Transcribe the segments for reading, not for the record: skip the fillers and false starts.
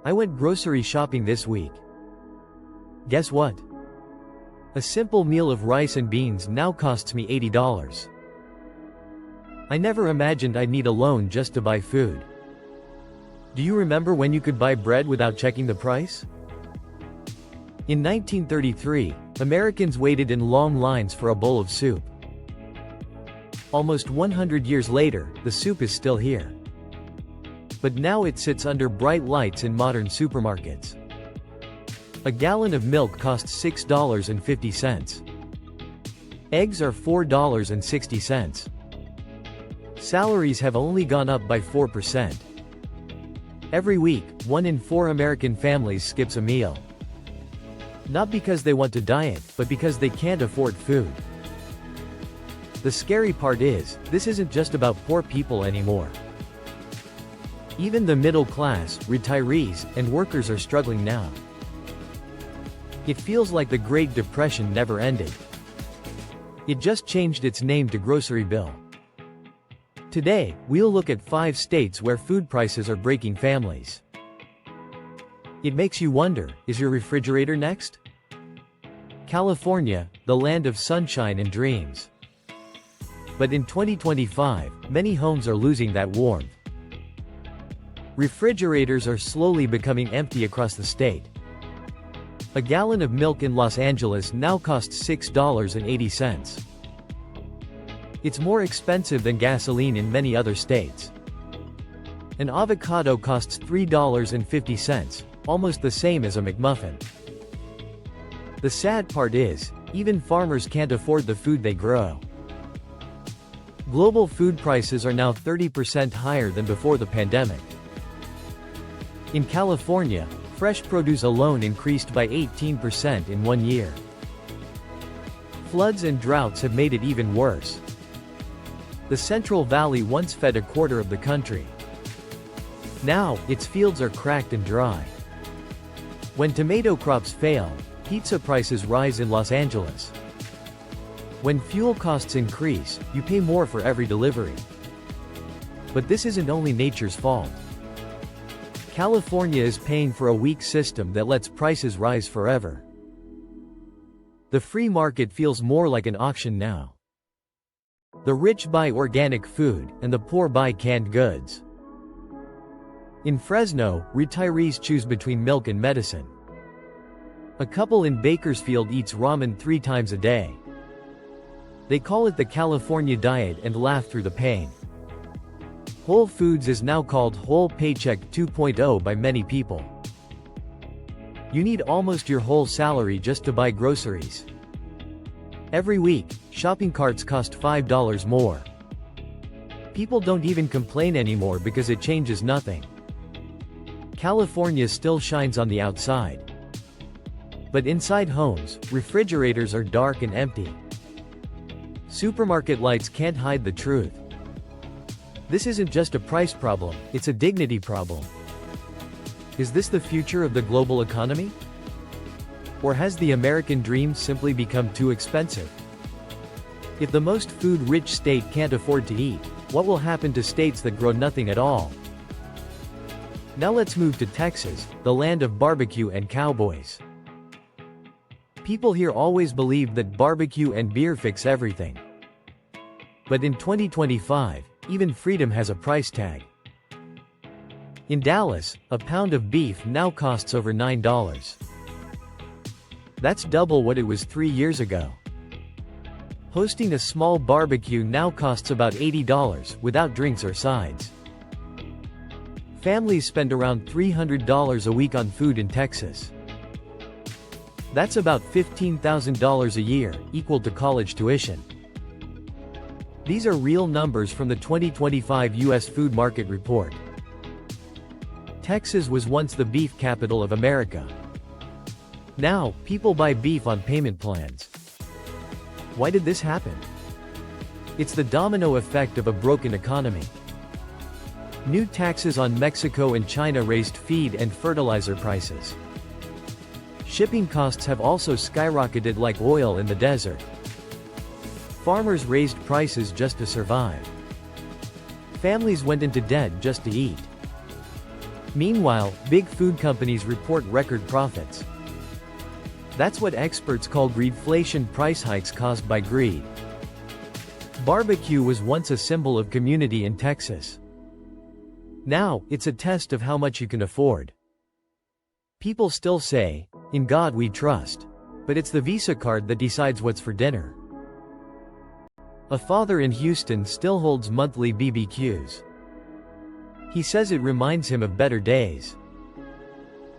I went grocery shopping this week. Guess what? A simple meal of rice and beans now costs me $80. I never imagined I'd need a loan just to buy food. Do you remember when you could buy bread without checking the price? In 1933, Americans waited in long lines for a bowl of soup. Almost 100 years later, the soup is still here. But now it sits under bright lights in modern supermarkets. A gallon of milk costs $6.50. Eggs are $4.60. Salaries have only gone up by 4%. Every week, 1 in 4 American families skips a meal. Not because they want to diet, but because they can't afford food. The scary part is, this isn't just about poor people anymore. Even the middle class, retirees, and workers are struggling now. It feels like the Great Depression never ended. It just changed its name to grocery bill. Today, we'll look at 5 states where food prices are breaking families. It makes you wonder, is your refrigerator next? California, the land of sunshine and dreams. But in 2025, many homes are losing that warmth. Refrigerators are slowly becoming empty across the state. A gallon of milk in Los Angeles now costs $6.80. It's more expensive than gasoline in many other states. An avocado costs $3.50, almost the same as a McMuffin. The sad part is, even farmers can't afford the food they grow. Global food prices are now 30% higher than before the pandemic. In California, fresh produce alone increased by 18% in 1 year. Floods and droughts have made it even worse. The Central Valley once fed a quarter of the country. Now, its fields are cracked and dry. When tomato crops fail, pizza prices rise in Los Angeles. When fuel costs increase, you pay more for every delivery. But this isn't only nature's fault. California is paying for a weak system that lets prices rise forever. The free market feels more like an auction now. The rich buy organic food, and the poor buy canned goods. In Fresno, retirees choose between milk and medicine. A couple in Bakersfield eats ramen 3 times a day. They call it the California diet and laugh through the pain. Whole Foods is now called Whole Paycheck 2.0 by many people. You need almost your whole salary just to buy groceries. Every week, shopping carts cost $5 more. People don't even complain anymore because it changes nothing. California still shines on the outside. But inside homes, refrigerators are dark and empty. Supermarket lights can't hide the truth. This isn't just a price problem, it's a dignity problem. Is this the future of the global economy? Or has the American dream simply become too expensive? If the most food-rich state can't afford to eat, what will happen to states that grow nothing at all? Now let's move to Texas, the land of barbecue and cowboys. People here always believed that barbecue and beer fix everything. But in 2025, even freedom has a price tag. In Dallas, a pound of beef now costs over $9. That's double what it was 3 years ago. Hosting a small barbecue now costs about $80, without drinks or sides. Families spend around $300 a week on food in Texas. That's about $15,000 a year, equal to college tuition. These are real numbers from the 2025 U.S. Food Market Report. Texas was once the beef capital of America. Now, people buy beef on payment plans. Why did this happen? It's the domino effect of a broken economy. New taxes on Mexico and China raised feed and fertilizer prices. Shipping costs have also skyrocketed like oil in the desert. Farmers raised prices just to survive. Families went into debt just to eat. Meanwhile, big food companies report record profits. That's what experts call greedflation, price hikes caused by greed. Barbecue was once a symbol of community in Texas. Now, it's a test of how much you can afford. People still say, "In God we trust." But it's the Visa card that decides what's for dinner. A father in Houston still holds monthly BBQs. He says it reminds him of better days.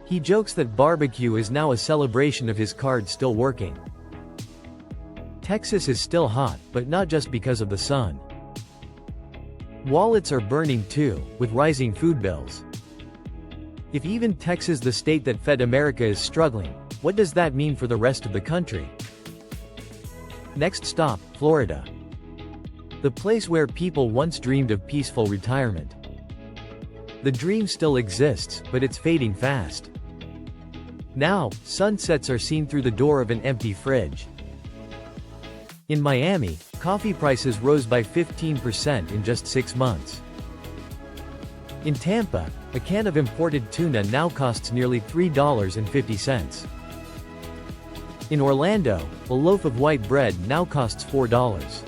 He jokes that barbecue is now a celebration of his card still working. Texas is still hot, but not just because of the sun. Wallets are burning too, with rising food bills. If even Texas, the state that fed America, is struggling, what does that mean for the rest of the country? Next stop, Florida. The place where people once dreamed of peaceful retirement. The dream still exists, but it's fading fast. Now, sunsets are seen through the door of an empty fridge. In Miami, coffee prices rose by 15% in just 6 months. In Tampa, a can of imported tuna now costs nearly $3.50. In Orlando, a loaf of white bread now costs $4.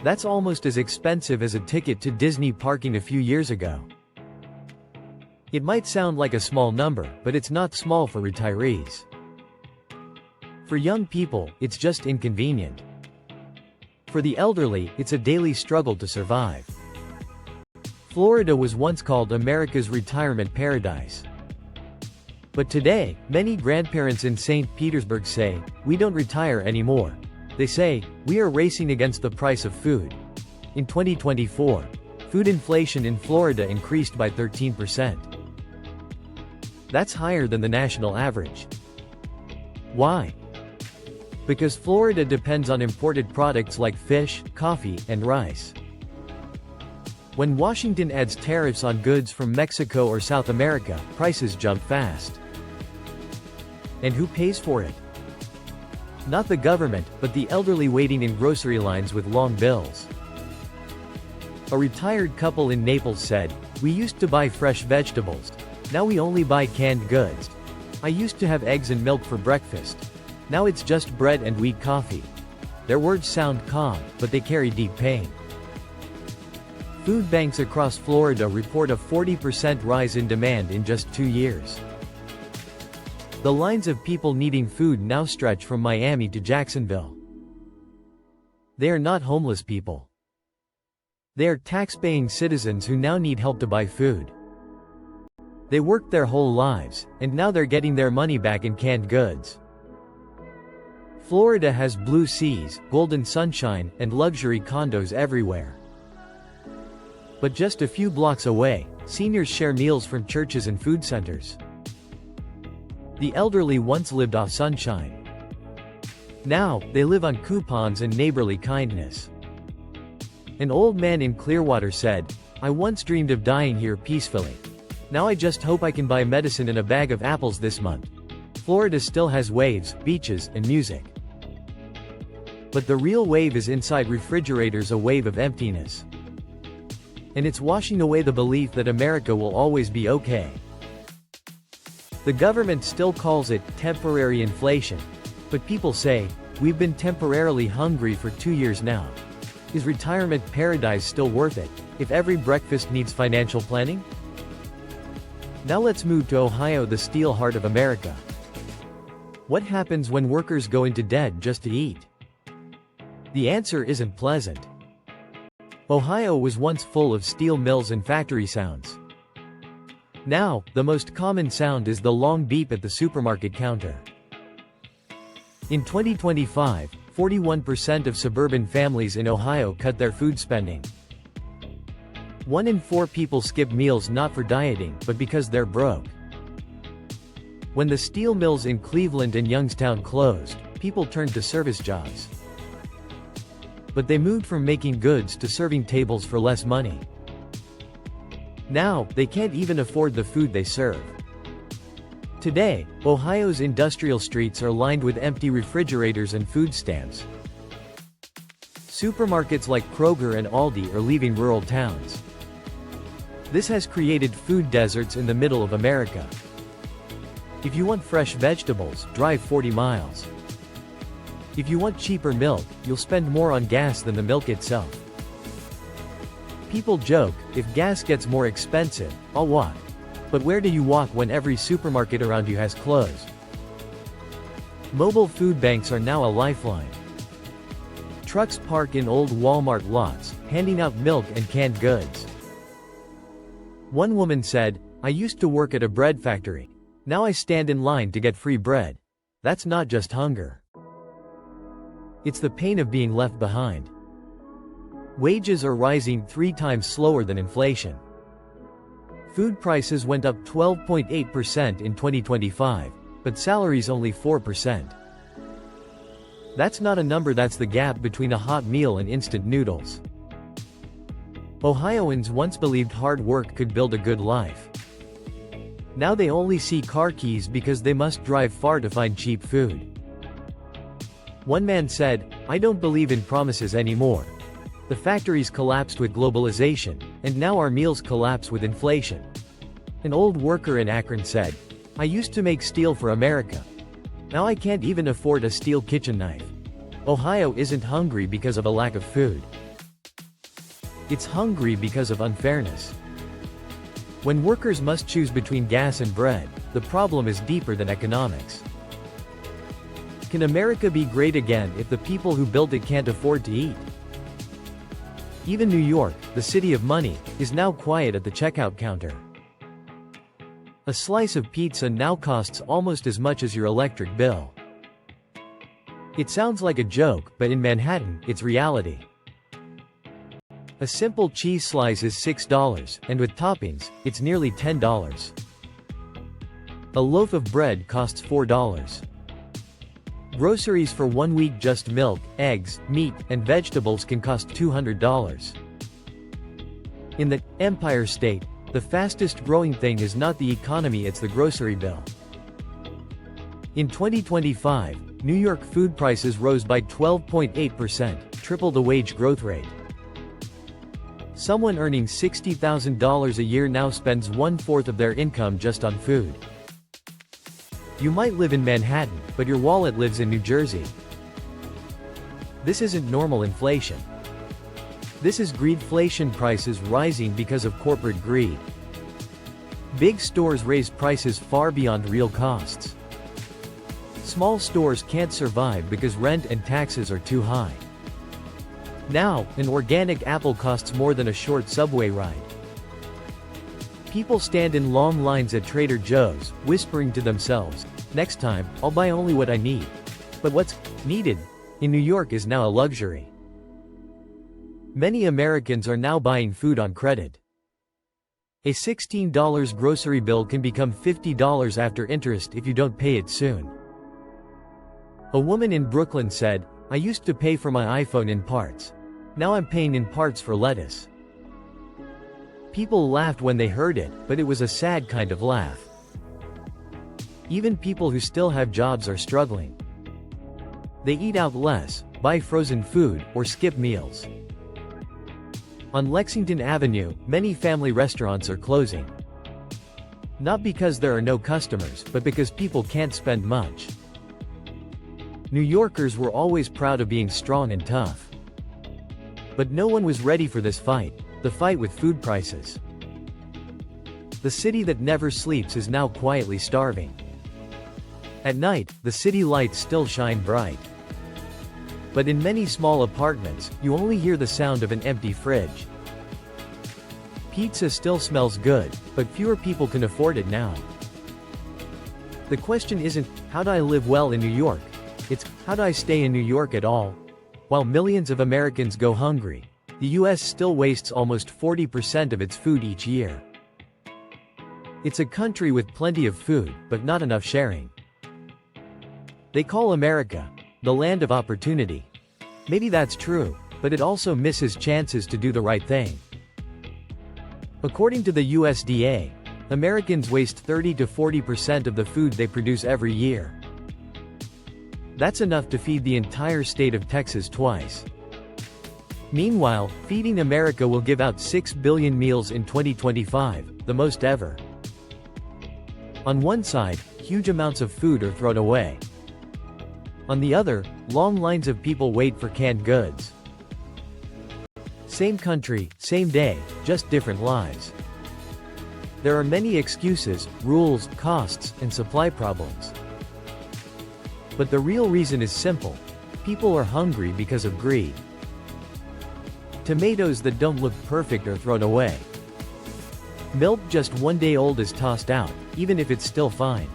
That's almost as expensive as a ticket to Disney parking a few years ago. It might sound like a small number, but it's not small for retirees. For young people, it's just inconvenient. For the elderly, it's a daily struggle to survive. Florida was once called America's retirement paradise. But today, many grandparents in St. Petersburg say, "We don't retire anymore." They say, "We are racing against the price of food." In 2024, food inflation in Florida increased by 13%. That's higher than the national average. Why? Because Florida depends on imported products like fish, coffee, and rice. When Washington adds tariffs on goods from Mexico or South America, prices jump fast. And who pays for it? Not the government, but the elderly waiting in grocery lines with long bills. A retired couple in Naples said, "We used to buy fresh vegetables. Now we only buy canned goods. I used to have eggs and milk for breakfast. Now it's just bread and wheat coffee." Their words sound calm, but they carry deep pain. Food banks across Florida report a 40% rise in demand in just 2 years. The lines of people needing food now stretch from Miami to Jacksonville. They are not homeless people. They are tax-paying citizens who now need help to buy food. They worked their whole lives, and now they're getting their money back in canned goods. Florida has blue seas, golden sunshine, and luxury condos everywhere. But just a few blocks away, seniors share meals from churches and food centers. The elderly once lived off sunshine. Now, they live on coupons and neighborly kindness. An old man in Clearwater said, "I once dreamed of dying here peacefully. Now I just hope I can buy medicine and a bag of apples this month." Florida still has waves, beaches, and music. But the real wave is inside refrigerators, a wave of emptiness. And it's washing away the belief that America will always be okay. The government still calls it temporary inflation. But people say, "We've been temporarily hungry for 2 years now. Is retirement paradise still worth it, if every breakfast needs financial planning?" Now let's move to Ohio, the steel heart of America. What happens when workers go into debt just to eat? The answer isn't pleasant. Ohio was once full of steel mills and factory sounds. Now, the most common sound is the long beep at the supermarket counter. In 2025, 41% of suburban families in Ohio cut their food spending. 1 in 4 people skip meals not for dieting, but because they're broke. When the steel mills in Cleveland and Youngstown closed, people turned to service jobs. But they moved from making goods to serving tables for less money. Now, they can't even afford the food they serve. Today, Ohio's industrial streets are lined with empty refrigerators and food stamps. Supermarkets like Kroger and Aldi are leaving rural towns. This has created food deserts in the middle of America. If you want fresh vegetables, drive 40 miles. If you want cheaper milk, you'll spend more on gas than the milk itself. People joke, if gas gets more expensive, I'll walk. But where do you walk when every supermarket around you has closed? Mobile food banks are now a lifeline. Trucks park in old Walmart lots, handing out milk and canned goods. One woman said, "I used to work at a bread factory. Now I stand in line to get free bread. That's not just hunger. It's the pain of being left behind." Wages are rising 3 times slower than inflation. Food prices went up 12.8% in 2025, but salaries only 4%. That's not a number, that's the gap between a hot meal and instant noodles. Ohioans once believed hard work could build a good life. Now they only see car keys because they must drive far to find cheap food. One man said, "I don't believe in promises anymore. The factories collapsed with globalization, and now our meals collapse with inflation." An old worker in Akron said, "I used to make steel for America. Now I can't even afford a steel kitchen knife." Ohio isn't hungry because of a lack of food. It's hungry because of unfairness. When workers must choose between gas and bread, the problem is deeper than economics. Can America be great again if the people who built it can't afford to eat? Even New York, the city of money, is now quiet at the checkout counter. A slice of pizza now costs almost as much as your electric bill. It sounds like a joke, but in Manhattan, it's reality. A simple cheese slice is $6, and with toppings, it's nearly $10. A loaf of bread costs $4. Groceries for 1 week, just milk, eggs, meat, and vegetables, can cost $200. In the Empire State, the fastest growing thing is not the economy, it's the grocery bill. In 2025, New York food prices rose by 12.8%, triple the wage growth rate. Someone earning $60,000 a year now spends 1/4 of their income just on food. You might live in Manhattan, but your wallet lives in New Jersey. This isn't normal inflation. This is greedflation, prices rising because of corporate greed. Big stores raise prices far beyond real costs. Small stores can't survive because rent and taxes are too high. Now, an organic apple costs more than a short subway ride. People stand in long lines at Trader Joe's, whispering to themselves, "Next time, I'll buy only what I need." But what's needed in New York is now a luxury. Many Americans are now buying food on credit. A $16 grocery bill can become $50 after interest if you don't pay it soon. A woman in Brooklyn said, "I used to pay for my iPhone in parts. Now I'm paying in parts for lettuce." People laughed when they heard it, but it was a sad kind of laugh. Even people who still have jobs are struggling. They eat out less, buy frozen food, or skip meals. On Lexington Avenue, many family restaurants are closing. Not because there are no customers, but because people can't spend much. New Yorkers were always proud of being strong and tough. But no one was ready for this fight, the fight with food prices. The city that never sleeps is now quietly starving. At night, the city lights still shine bright. But in many small apartments, you only hear the sound of an empty fridge. Pizza still smells good, but fewer people can afford it now. The question isn't, how do I live well in New York? It's, how do I stay in New York at all? While millions of Americans go hungry, the US still wastes almost 40% of its food each year. It's a country with plenty of food, but not enough sharing. They call America the land of opportunity. Maybe that's true, but it also misses chances to do the right thing. According to the USDA, Americans waste 30 to 40% of the food they produce every year. That's enough to feed the entire state of Texas twice. Meanwhile, Feeding America will give out 6 billion meals in 2025, the most ever. On one side, huge amounts of food are thrown away. On the other, long lines of people wait for canned goods. Same country, same day, just different lives. There are many excuses, rules, costs, and supply problems. But the real reason is simple. People are hungry because of greed. Tomatoes that don't look perfect are thrown away. Milk just 1 day old is tossed out, even if it's still fine.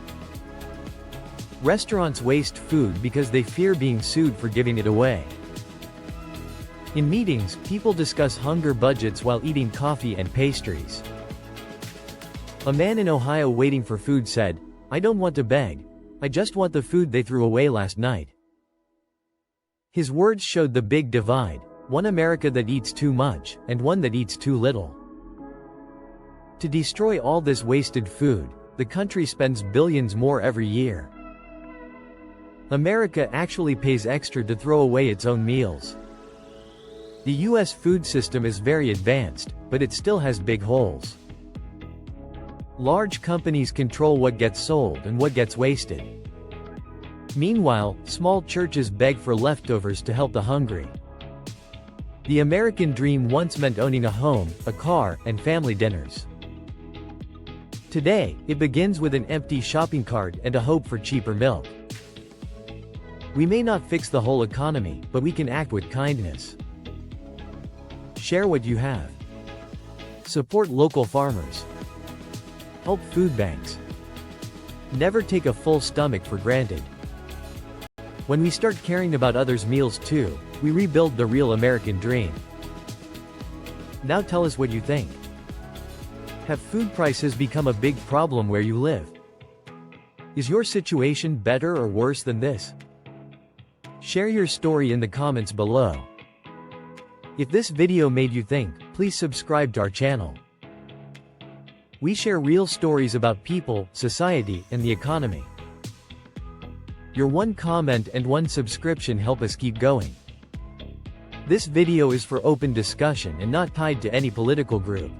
Restaurants waste food because they fear being sued for giving it away. In meetings, people discuss hunger budgets while eating coffee and pastries. A man in Ohio waiting for food said, "I don't want to beg. I just want the food they threw away last night." His words showed the big divide, one America that eats too much, and one that eats too little. To destroy all this wasted food, the country spends billions more every year. America actually pays extra to throw away its own meals. The US food system is very advanced, but it still has big holes. Large companies control what gets sold and what gets wasted. Meanwhile, small churches beg for leftovers to help the hungry. The American dream once meant owning a home, a car, and family dinners. Today, it begins with an empty shopping cart and a hope for cheaper milk. We may not fix the whole economy, but we can act with kindness. Share what you have. Support local farmers. Help food banks. Never take a full stomach for granted. When we start caring about others' meals too, we rebuild the real American dream. Now tell us what you think. Have food prices become a big problem where you live? Is your situation better or worse than this? Share your story in the comments below. If this video made you think, please subscribe to our channel. We share real stories about people, society, and the economy. Your one comment and one subscription help us keep going. This video is for open discussion and not tied to any political group.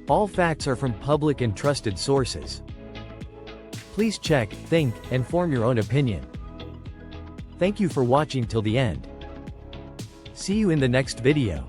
All facts are from public and trusted sources. Please check, think, and form your own opinion. Thank you for watching till the end. See you in the next video.